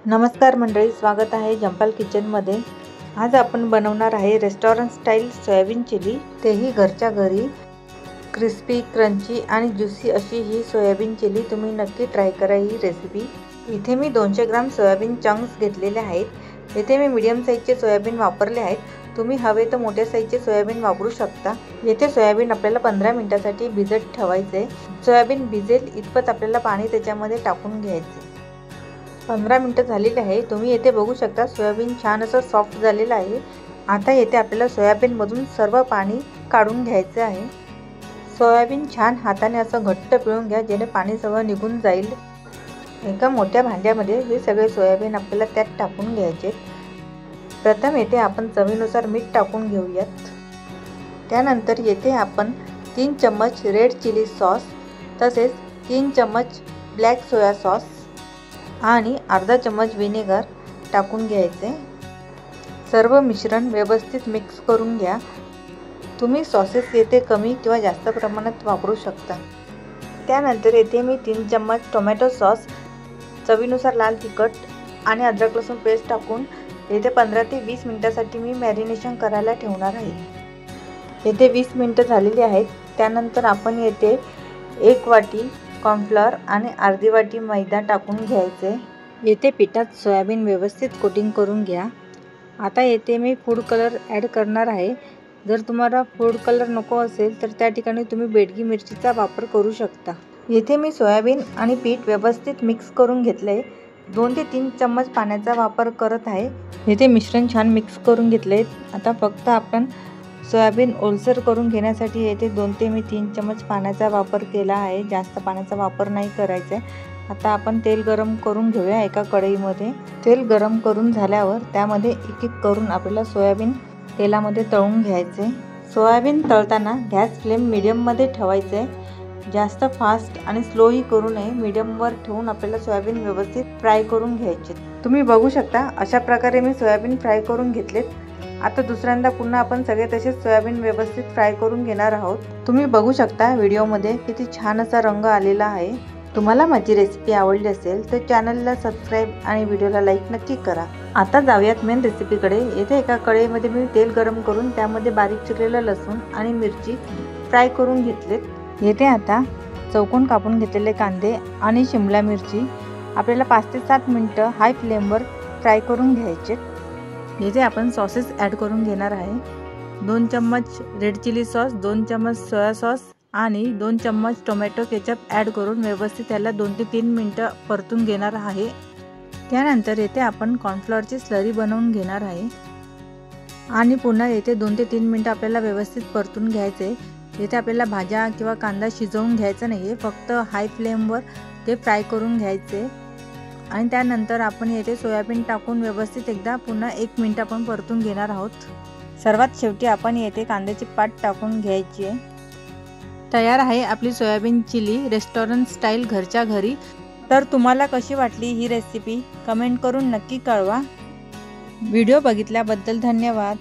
नमस्कार मंडळी, स्वागत आहे जंपाल किचनमध्ये। आज आपण बनवणार आहे रेस्टॉरंट स्टाईल सोयाबीन चिली, तेही घरच्या घरी। क्रिस्पी, क्रंची आणि ज्युसी अशी ही सोयाबीन चिली तुम्ही नक्की ट्राय करा ही रेसिपी। इथे मी 200 ग्राम सोयाबीन चंक्स घेतलेले आहेत। इथे मी मीडियम साइजचे सोयाबीन वापरले आहेत। तुम्ही हवे तर मोठ्या साइजचे सोयाबीन वापरू शकता। येथे सोयाबीन आपल्याला 15 मिनिटांसाठी भिजत ठेवायचे। सोयाबीन भिजेल इतपत आपल्याला पाणी त्याच्यामध्ये टाकून घ्यायचे। 15 मिनिटे झालेली आहे। तुम्ही येथे बघू शकता सोयाबीन छान असं सॉफ्ट झालेलं आहे। आता येथे आपल्याला सोयाबीन मधून सर्व पाणी काढून घ्यायचे आहे। सोयाबीन छान हाताने असं घट्ट पिळून घ्या, जेणे पाणी सगळं निघून जाईल। एका मोठ्या भांड्यामध्ये हे सगळे सोयाबीन आपल्याला त्यात टाकून घ्यायचे। प्रथम येथे आपण चवीनुसार मीठ टाकून घेऊयात। त्यानंतर येथे आपण 3 चम्मच रेड चिली सॉस, तसेच 3 चम्मच ब्लॅक सोया सॉस आणि अर्धा चम्मच विनेगर टाकून घ्यायचे। सर्व मिश्रण व्यवस्थित मिक्स करून घ्या। तुम्ही सॉसेस येथे कमी किंवा जास्त प्रमाणात वापरू शकता। त्यानंतर येथे मी 3 चम्मच टोमॅटो सॉस, चवीनुसार लाल तिखट आणि अद्रक लसूण पेस्ट टाकून येथे 15 ते 20 मिनिटांसाठी मी मॅरिनेशन करायला ठेवणार आहे। येथे 20 मिनिटे झालेली आहेत। त्यानंतर आपण येथे 1 वाटी कॉर्नफ्लोअर आणि अर्धी वाटी मैदा टाकून घ्यायचे। येथे पिठात सोयाबीन व्यवस्थित कोटिंग करून घ्या। आता येथे मी फूड कलर ॲड करणार आहे। जर तुम्हाला फूड कलर नको असेल तर त्या ठिकाणी तुम्ही बेडगी मिरचीचा वापर करू शकता। येथे मी सोयाबीन आणि पीठ व्यवस्थित मिक्स करून घेतले। 2 ते 3 चम्मच पाण्याचा वापर करत आहे। येथे मिश्रण छान मिक्स करून घेतले। आता फक्त आपण सोयाबीन ओलसर करून घेण्यासाठी येथे 2 ते 3 चम्मच पाण्याचा वापर केला आहे। जास्त पाण्याचा वापर नाही करायचा आहे। आता आपण तेल गरम करून घेऊया एका कढईमध्ये। तेल गरम करून झाल्यावर त्यामध्ये एक एक करून आपल्याला सोयाबीन तेलामध्ये तळून घ्यायचे। सोयाबीन तळताना गॅस फ्लेम मीडियममध्ये ठेवायचे। जास्त फास्ट आणि स्लोही करू नये, मीडियमवर ठेवून आपल्याला सोयाबीन व्यवस्थित फ्राय करून घ्यायचे। तुम्ही बघू शकता अशा प्रकारे मी सोयाबीन फ्राय करून घेतलेत। आता दुसऱ्यांदा पुन्हा आपण सगळे तसेच सोयाबीन व्यवस्थित फ्राय करून घेणार आहोत। तुम्ही बघू शकता व्हिडिओमध्ये किती छान असा रंग आलेला आहे। तुम्हाला माझी रेसिपी आवडली असेल तर चॅनलला सबस्क्राइब आणि व्हिडिओला लाईक नक्की करा। आता जाऊयात मेन रेसिपीकडे। येथे एका कढईमध्ये मी तेल गरम करून त्यामध्ये बारीक चिरलेला लसूण आणि मिरची फ्राय करून घेतलेत। येथे आता चौकोन कापून घेतलेले कांदे आणि शिमला मिरची आपल्याला 5 ते 7 मिनिटं हाय फ्लेमवर फ्राय करून घ्यायचे। येथे आपण सॉसेस ॲड करून घेणार आहे। 2 चम्मच रेड चिली सॉस, 2 चम्मच सोया सॉस आणि 2 चम्मच टोमॅटो केचप ॲड करून व्यवस्थित त्याला 2 ते 3 मिनिटं परतून घेणार आहे। त्यानंतर येथे आपण कॉर्नफ्लोअरची स्लरी बनवून घेणार आहे आणि पुन्हा येथे 2 ते 3 मिनिटं आपल्याला व्यवस्थित परतून घ्यायचे। येथे आपल्याला भाज्या किंवा कांदा शिजवून घ्यायचा नाही आहे, फक्त हाय फ्लेमवर ते फ्राय करून घ्यायचे। आणि त्यानंतर आपण येथे सोयाबीन टाकून व्यवस्थित एकदा पुन्हा 1 मिनिट आपण परतून घेणार आहोत। सर्वात शेवटी आपण येथे कांद्याची पात टाकून घ्यायची आहे। तयार आहे आपली सोयाबीन चिली रेस्टॉरंट स्टाईल घरच्या घरी। तर तुम्हाला कशी वाटली ही रेसिपी कमेंट करून नक्की कळवा। व्हिडिओ बघितल्याबद्दल धन्यवाद।